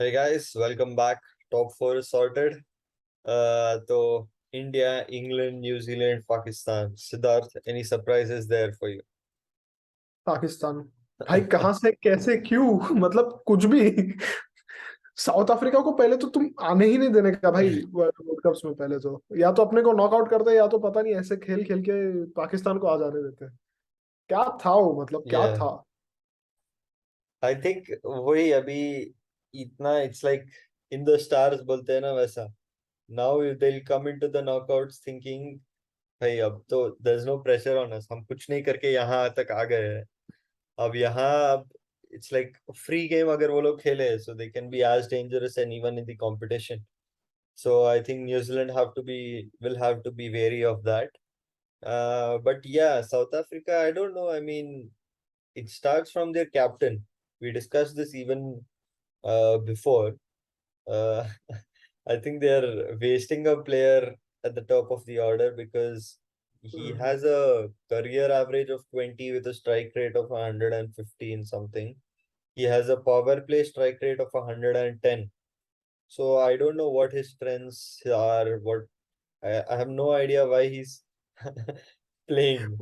Hey guys, welcome back. Top four is sorted. So India, England, New Zealand, Pakistan. Siddharth, any surprises there for you? Pakistan. भाई कहाँ से कैसे क्यों मतलब कुछ भी। साउथ अफ्रीका को पहले तो तुम आने ही नहीं देने का भाई वर्ल्ड कप्स में। पहले तो या तो अपने को नॉकआउट करते या तो पता नहीं ऐसे खेल खेल के पाकिस्तान को आ जाने देते। क्या था वो, मतलब क्या Yeah, था। I think वही अभी इतना it's like in the stars बोलते हैं ना वैसा. Now they'll come into the knockouts thinking भाई अब तो there's no pressure on us. हम कुछ नहीं करके यहाँ तक आ गए हैं. अब यहाँ अब it's like free game अगर वो लोग खेले so they can be as dangerous and even in the competition. So I think New Zealand will have to be wary of that. But yeah, South Africa, I don't know. I mean, it starts from their captain. We discussed this even before. Uh, I think they're wasting a player at the top of the order because he has a career average of 20 with a strike rate of 115 something. He has a power play strike rate of 110. So I don't know what his strengths are, I have no idea why he's playing,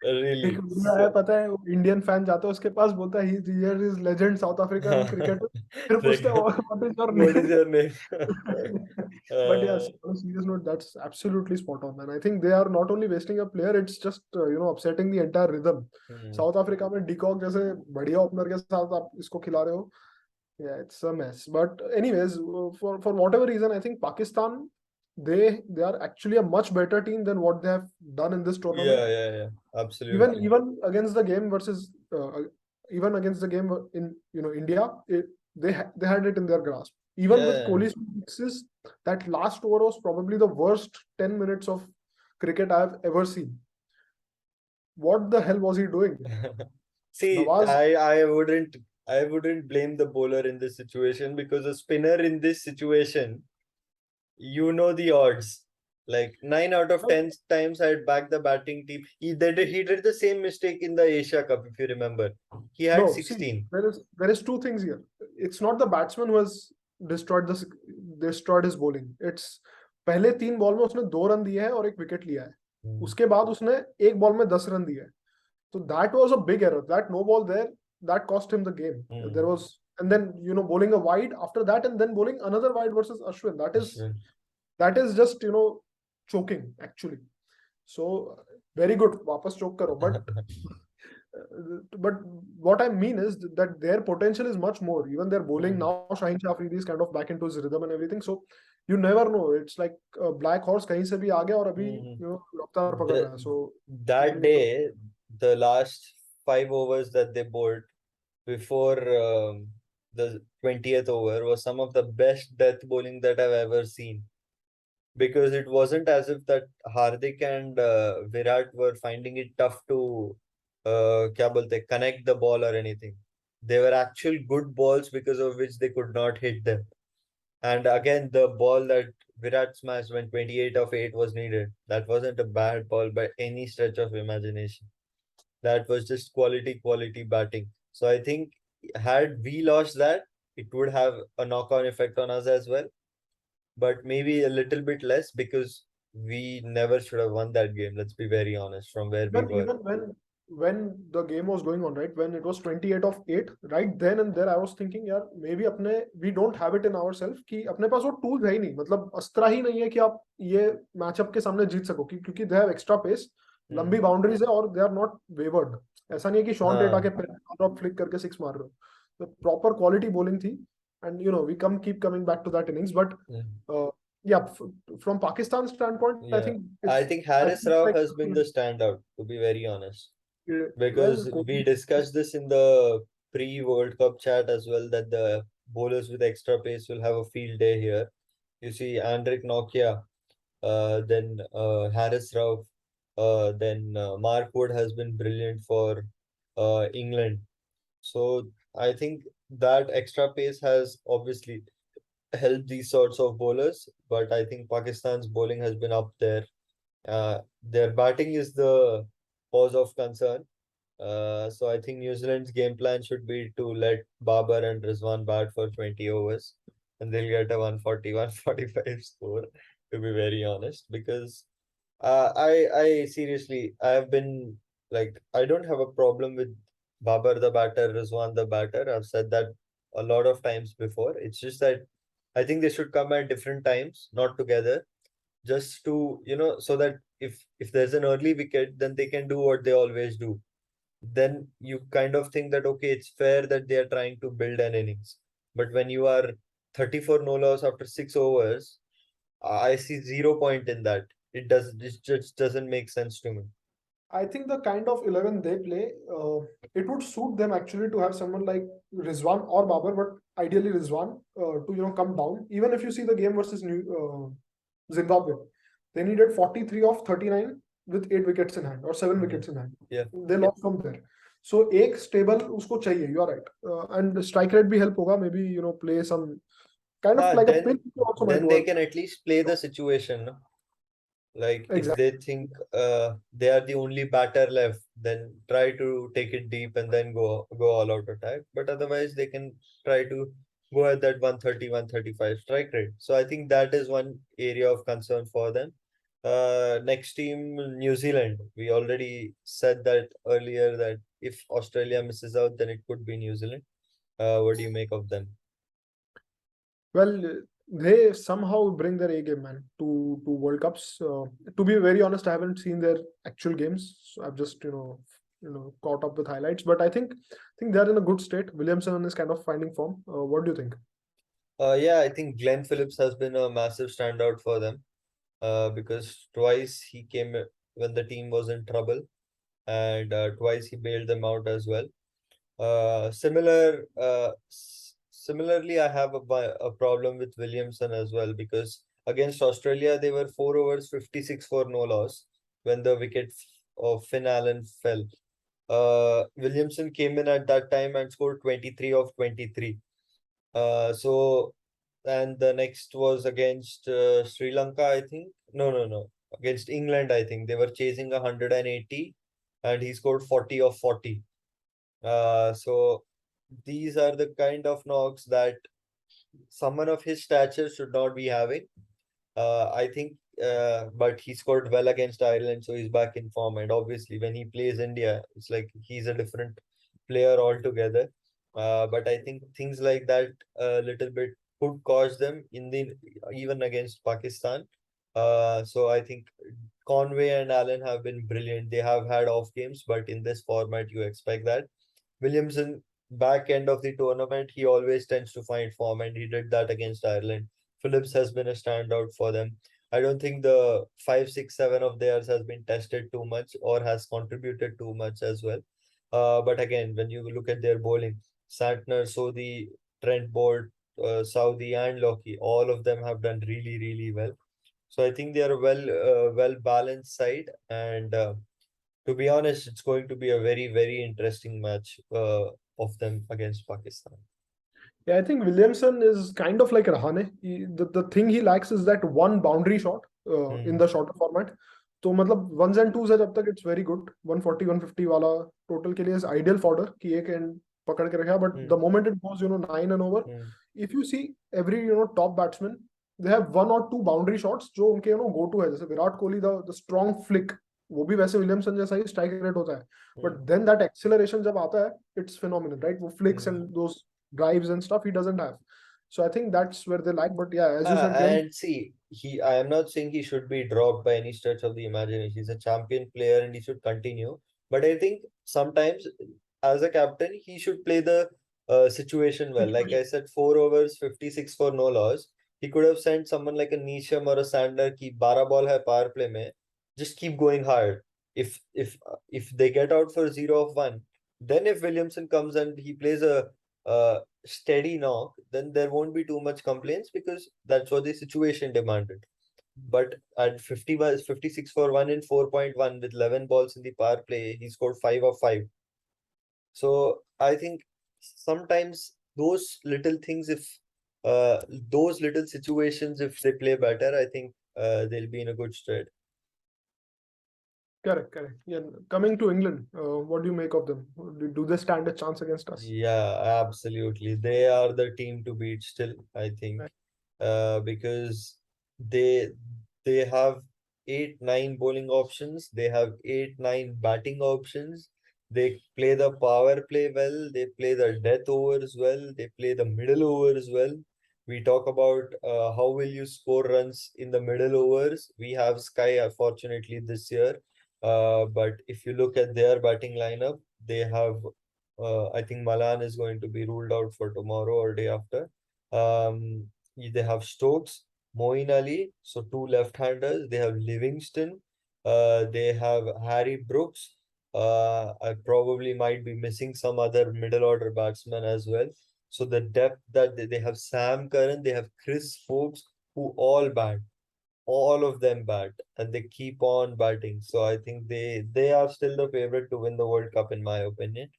एक really. बंदा है So, पता है, Indian fan जाता है उसके पास, बोलता है here is legend south African cricketer. फिर पूछते हैं like, what is your what is name. your name? But yes, uh, on a serious note, that's absolutely spot on. And I think they are not only wasting a player, it's just upsetting the entire rhythm. hmm, south Africa में de Kock जैसे बढ़िया opener के साथ आप इसको खिला रहे हो। Yeah, it's a mess. But anyways, for whatever reason, I think Pakistan, they are actually a much better team than what they have done in this yeah, tournament. yeah, yeah, Even absolutely. even against the game versus even against the game in India, they had it in their grasp. Even with Yeah. Kohli's sixes, that last over was probably the worst 10 minutes of cricket I have ever seen. What the hell was he doing? See, Nawaz, I wouldn't blame the bowler in this situation because a spinner in this situation, you know the odds. Like 9 out of 10 times I'd back the batting team. He did the same mistake in the Asia Cup, if you remember. He had no, see, 16. there is two things here. It's not the batsman who has destroyed this destroyed his bowling. It's पहले 3 ball में उसने 2 run दिए हैं और एक wicket लिया है। Hmm. उसके बाद उसने एक बॉल में 10 रन दिए हैं। So that was a big error. That no ball there, that cost him the game. There Hmm. was, and then bowling a wide after that, and then bowling another wide versus Ashwin. Ashwin. That is just choking actually. So very good. वापस choke करो, but what I mean is that their potential is much more. Even their bowling Hmm. now, Shaheen Shah Afridi is kind of back into his rhythm and everything. So you never know. It's like a black horse कहीं से भी आ गया और अभी Hmm. रफ्तार पकड़ The, रहा है. So that day, the last 5 overs that they bowled before the 20th over was some of the best death bowling that I've ever seen. Because it wasn't as if that Hardik and Virat were finding it tough to क्या बोलते connect the ball or anything. They were actual good balls because of which they could not hit them. And again, the ball that Virat smashed when 28 of 8 was needed, that wasn't a bad ball by any stretch of imagination. That was just quality batting. So I think had we lost that, it would have a knock-on effect on us as well, but maybe a little bit less because we never should have won that game. Let's be very honest from where we were. even when the game was going on, right, when it was 28 of 8, right then and there I was thinking, यार maybe अपने we don't have it in ourselves कि अपने पास वो tool है ही नहीं, मतलब अस्त्र ही नहीं है कि आप ये मैचअप के सामने जीत सको, क्योंकि they have extra pace, Hmm. लंबी बाउंड्रीज है और दे आर नॉट वेवर्ड। ऐसा नहीं है कि शॉन टेट हाँ. आके ड्रॉप फ्लिक करके सिक्स मार रहे हो। तो प्रॉपर क्वालिटी बॉलिंग थी। And we keep coming back to that innings, but Yeah. yeah, from Pakistan standpoint, I Yeah. think I it's think I Haris think it's Rauf like has been the standout, to be very honest. well, Because we Kohli, discussed this in the pre-World Cup chat as well, that the bowlers with extra pace will have a field day here. You see Andrik Nokia, then Haris Rauf, then Mark Wood has been brilliant for England. So I think that extra pace has obviously helped these sorts of bowlers, but I think Pakistan's bowling has been up there. Their batting is the cause of concern. So I think New Zealand's game plan should be to let Babar and Rizwan bat for 20 overs, and they'll get a 140, 145 score, to be very honest. Because I seriously, I have been like, I don't have a problem with Babar the batter, Rizwan the batter. I've said that a lot of times before. It's just that I think they should come at different times, not together, just to, so that if there's an early wicket, then they can do what they always do. Then you kind of think that, okay, it's fair that they are trying to build an innings. But when you are 34 no loss after 6 overs, I see 0 point in that. It just doesn't make sense to me. I think the kind of 11 they play, it would suit them actually to have someone like Rizwan or Babar, but ideally Rizwan to come down. Even if you see the game versus Zimbabwe, they needed 43 of 39 with 8 wickets in hand or 7 wickets in hand. Yeah. They lost from there. So एक stable उसको चाहिए. You are right. And strike rate भी help होगा. Maybe play some kind of Ah, like a pin also might then they work. can at least play the situation, no? Like if Exactly. they think they are the only batter left, then try to take it deep and then go all out attack. But otherwise, they can try to go at that 130, 135 strike rate. So I think that is one area of concern for them. Next team, New Zealand. We already said that earlier that if Australia misses out, then it could be New Zealand. What do you make of them? Well, they somehow bring their A game, man, to World Cups. To be very honest, I haven't seen their actual games. So I've just caught up with highlights. But I think they're in a good state. Williamson is kind of finding form. What do you think? Yeah, I think Glenn Phillips has been a massive standout for them. Because twice he came when the team was in trouble, and twice he bailed them out as well. Similarly, I have a problem with Williamson as well, because against Australia they were 4 overs 56 for no loss when the wicket of Finn Allen fell. Williamson came in at that time and scored 23 of 23. So and the next was against Sri Lanka, I think. No. Against England, I think they were chasing 180, and he scored 40 of 40. So these are the kind of knocks that someone of his stature should not be having. I think, but he scored well against Ireland, so he's back in form. And obviously, when he plays India, it's like he's a different player altogether. But I think things like that a little bit could cause them in the even against Pakistan. So I think Conway and Allen have been brilliant. They have had off games, but in this format, you expect that. Williamson, back end of the tournament, he always tends to find form, and he did that against Ireland. Phillips has been a standout for them. I don't think the 5, 6, 7 of theirs has been tested too much or has contributed too much as well. But again, when you look at their bowling, Santner, Sodhi, Trent Bolt, Saudi, and Lockie, all of them have done really, really well. So I think they are a well balanced side, and to be honest, it's going to be a very, very interesting match of them against Pakistan. Yeah, I think Williamson is kind of like Rahane. The thing he lacks is that one boundary shot in Hmm. the shorter format. तो मतलब ones and twos है जब तक it's very good. 140 150 वाला total के लिए is ideal fodder कि एक end पकड़ के रखा. But Hmm. the moment it goes 9 and over, Hmm. if you see every top batsman, they have one or two boundary shots जो उनके go to है. जैसे Virat Kohli the strong flick, वो भी वैसे विलियमसन जैसा ही strike rate होता है. Hmm. But then that acceleration जब आता है, it's phenomenal, right? वो flicks Hmm. and those drives and stuff he doesn't have. So I think that's where they lack. But yeah, as you said, Glenn, And see, I am not saying he should be dropped by any stretch of the imagination. He's a champion player and he should continue. But I think sometimes, as a captain, he should play the situation well. Like I said, 4 overs, 56 for no loss. He could have sent someone like a Nisham or a Sander, keep 12 ball hai power play mein. Just keep going hard. If they get out for 0 of 1, then if Williamson comes and he plays a steady knock, then there won't be too much complaints because that's what the situation demanded. But at 56 for 1 in 4.1 with 11 balls in the power play, he scored 5 of 5. So I think sometimes those little things, if those little situations, if they play better, I think they'll be in a good stead. Correct, correct. Yeah. Coming to England, what do you make of them? Do they stand a chance against us? Yeah, absolutely. They are the team to beat still, I think. Right. Because they they have 8, 9 bowling options. They have 8, 9 batting options. They play the power play well. They play the death overs well. They play the middle overs well. We talk about how will you score runs in the middle overs. We have Sky, fortunately, this year. But if you look at their batting lineup, they have I think Malan is going to be ruled out for tomorrow or day after. They have Stokes, Moeen Ali, so two left-handers. They have Livingston. They have Harry Brooks. I probably might be missing some other middle order batsmen as well. So the depth that they have Sam Curran, they have Chris Forbes, who all of them bat, and they keep on batting. So I think they are still the favorite to win the World Cup in my opinion.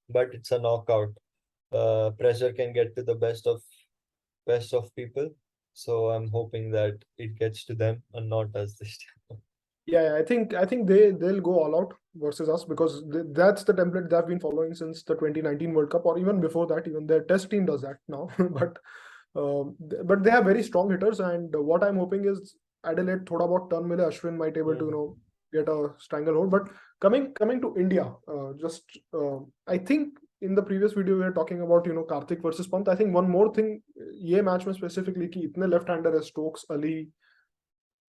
But it's a knockout. Pressure can get to the best of people. So I'm hoping that it gets to them and not us this time. Yeah, yeah, I think they'll go all out versus us because that's the template they've been following since the 2019 World Cup or even before that. Even their test team does that now. But they have very strong hitters, and what I'm hoping is Adelaide thoda bahut turn mile, Ashwin might able to Hmm. get a stranglehold. But coming to India, just I think in the previous video we were talking about Karthik versus Pant. I think one more thing ये match में specifically कि इतने left hander है Stokes Ali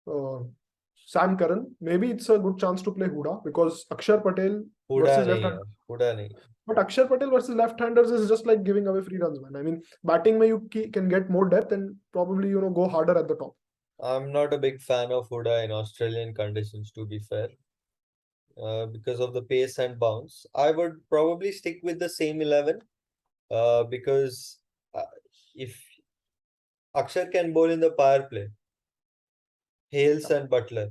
uh, Sam Curran, maybe it's a good chance to play Huda because Akshar Patel Hooda versus नहीं left-handers. यार, हुडा नहीं. But Akshar Patel versus left-handers is just like giving away free runs, man. I mean, batting may you can get more depth and probably go harder at the top. I'm not a big fan of Huda in Australian conditions, to be fair, because of the pace and bounce. I would probably stick with the same 11, because uh, if Akshar can bowl in the power play, Hales Yeah. and Butler.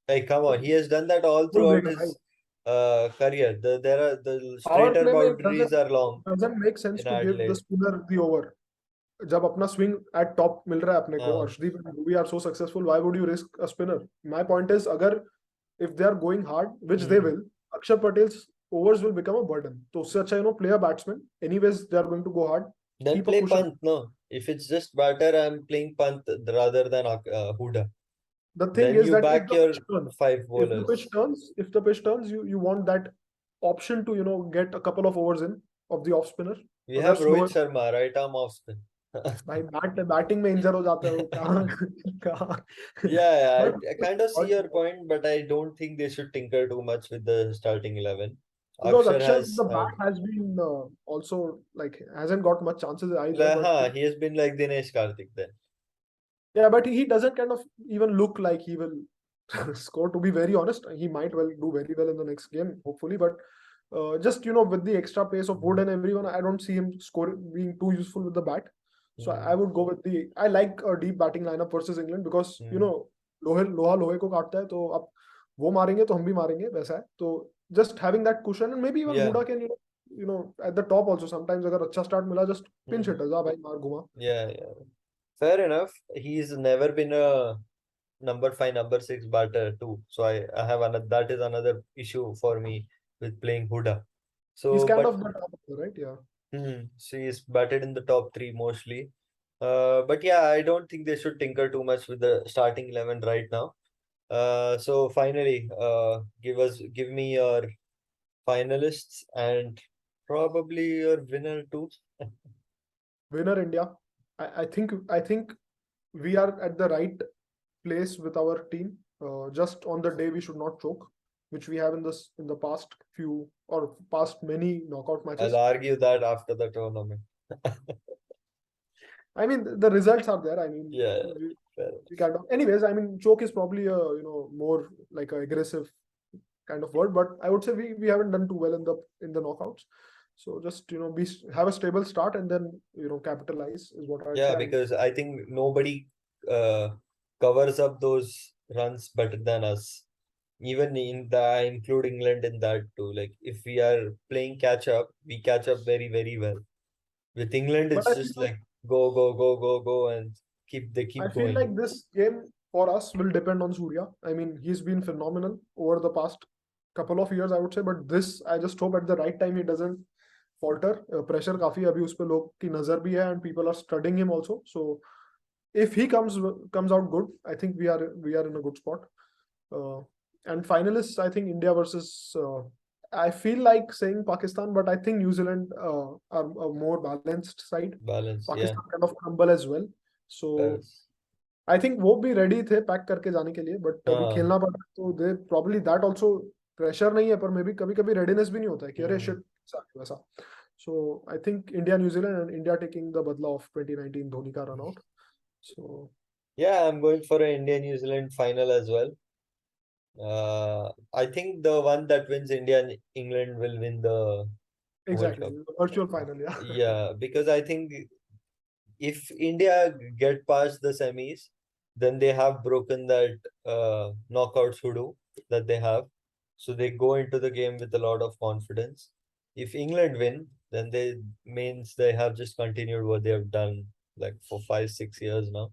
Hey, come on, he has done that all Rule throughout breaker, right? his career. The Power straighter play में boundaries are long doesn't make sense in to give the Adelaide. spinner the over. जब अपना swing at top मिल रहा है अपने को, हाँ. Arshdeep and we are so successful, why would you risk a spinner? My point is, अगर if they are going hard, which they Hmm. will, Akshar Patel's overs will become a burden. तो उससे अच्छा play a batsman. Anyways, they are going to go hard. Then Keep a play cushion. punt. No, if it's just batter, I'm playing punt rather than Huda. The thing Then is you that back your five bowlers. if the pitch turns, you want that option to get a couple of overs in of the off spinner. We अगर have slow Rohit Sharma, right arm off spin. भाई batting में इंजर हो जाते हो कहाँ कहाँ Yeah, but I kind of see your point, but I don't think they should tinker too much with the starting 11. because Akshar Akshar has the bat had, has been also like hasn't got much chances either. But he has been like Dinesh Karthik then. yeah, but he doesn't kind of even look like he will score. To be very honest, he might well do very well in the next game, hopefully. But just with the extra pace of Wood and everyone, I don't see him score being too useful with the bat. So I Hmm. would go with I like a deep batting lineup versus England because Hmm. लोहा लोहे को काटता है तो अब वो मारेंगे तो हम भी मारेंगे वैसा है तो just having that cushion and maybe even Yeah. Huda can at the top also sometimes अगर अच्छा start मिला just pinch Hmm. hitter जा भाई मार घुमा. Yeah, yeah. Fair enough. He's never been a number 5, number 6 batter too. So I have another, that is another issue for me with playing Huda. He's So, kind but of the top, right? Yeah. she is batted in the top three mostly. But yeah, I don't think they should tinker too much with the starting 11 right now. So finally, give me your finalists and probably your winner too. Winner India. I think we are at the right place with our team. Just on the day we should not choke, which we have in the past few or past many knockout I'll matches. argue that after the tournament. I mean, the results are there. I mean, Yeah, fair. we kind of. Anyways, I mean, choke is probably a more like a aggressive kind of word, but I would say we haven't done too well in the knockouts. So just be have a stable start and then capitalize is what I'd Yeah, say. And because I think nobody uh, covers up those runs better than us. Even in the I include England in that too. Like if we are playing catch up, we catch up very, very well. With England, but it's just like go, go, go, go, go, and they I keep feel going. like this game for us will depend on Surya. I mean, he's been phenomenal over the past. couple of years I would say, but this I just hope at the right time he doesn't falter. Pressure काफी अभी उस पे लोग की नजर भी है and people are studying him also. So if he comes out good, I think we are in a good spot. Uh, and finalists, I think India versus. I feel like saying Pakistan, but I think New Zealand are a more balanced side. Balance, yeah. Pakistan kind of crumble as well. So Yes. I think वो भी ready थे pack करके जाने के लिए, but अभी हाँ. खेलना पड़ रहा है तो they probably that also pressure नहीं है, पर मे बी कभी कभी रेडीनेस भी नहीं होता है कि अरे Hmm. शिट वैसा. So I think India New Zealand and India taking the बदला ऑफ 2019 धोनी का run out. So Yeah, I'm going for an India-New Zealand final as well. I think the one that wins India and England will win the World exactly Cup. Virtual final या. Yeah, because I think if India get past the semis, then they have broken that knockouts hoodoo that they have. So they go into the game with a lot of confidence. If England win, then they means they have just continued what they have done like for 5, 6 years now.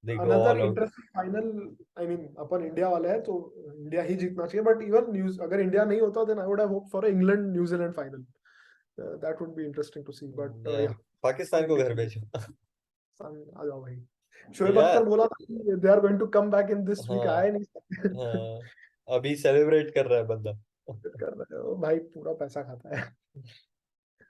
They go another all out. Interesting final. I mean अपन India वाले हैं तो India ही जीतना चाहिए, but even news अगर India नहीं होता then I would have hope for England New Zealand final. That would be interesting to see, but Yeah, या पाकिस्तान को घर भेजो. आ जाओ भाई. शोएब Yeah, अख्तर बोला था कि they are going to come back in this week, हाँ आए नहीं सकते. हाँ. अभी सेलिब्रेट कर रहा है बंदा. कर रहे हो भाई, पूरा पैसा खाता है.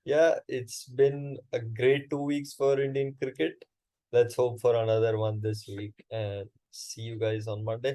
Yeah, it's been a great 2 weeks for Indian cricket. Let's hope for another one this week and see you guys on Monday.